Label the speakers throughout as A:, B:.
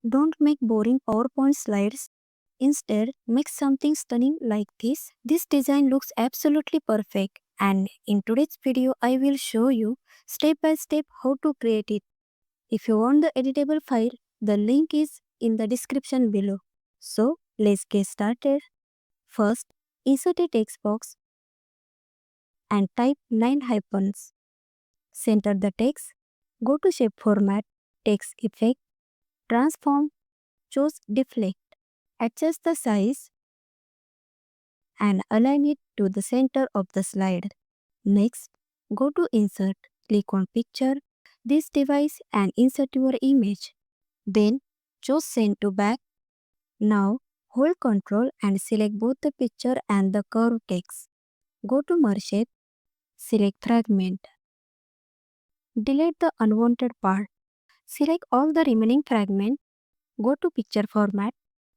A: Don't make boring PowerPoint slides. Instead, make something stunning like this. This design looks absolutely perfect, and in today's video I will show you step by step how to create it. If you want the editable file, the link is in the description below. So, let's get started. First, insert a text box and type 9 hyphens. Center the text. Go to Shape Format, Text Effect, Transform, choose Deflect. Adjust the size and align it to the center of the slide. Next, go to Insert, click on Picture, this device and insert your image. Then, choose Send to Back. Now, hold Ctrl and select both the picture and the curved text. Go to Merge Shape, select Fragment. Delete the unwanted part. Select all the remaining fragment. Go to Picture Format,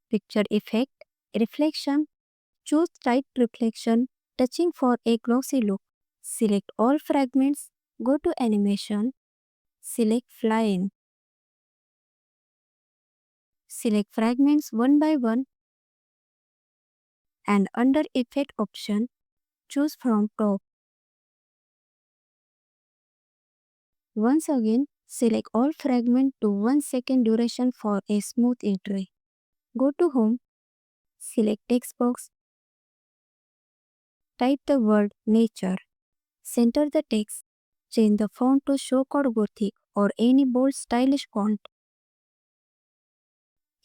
A: Picture Effect, Reflection. Choose Tight Reflection, touching for a glossy look. Select all fragments. Go to Animation. Select Fly In. Select fragments one by one and under Effect option, choose from top. Once again, select all fragments to 1 second duration for a smooth entry. Go to Home, select text box, type the word Nature. Center the text, change the font to Show Code Gothic or any bold stylish font.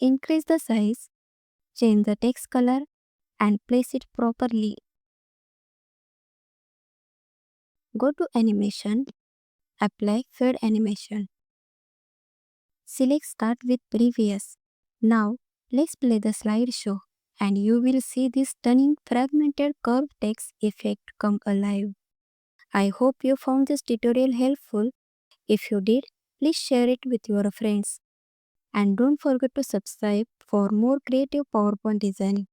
A: Increase the size, change the text color and place it properly. Go to Animation, apply Fade Animation. Select Start with Previous. Now, let's play the slideshow and you will see this stunning fragmented curved text effect come alive. I hope you found this tutorial helpful. If you did, please share it with your friends. And don't forget to subscribe for more creative PowerPoint designing.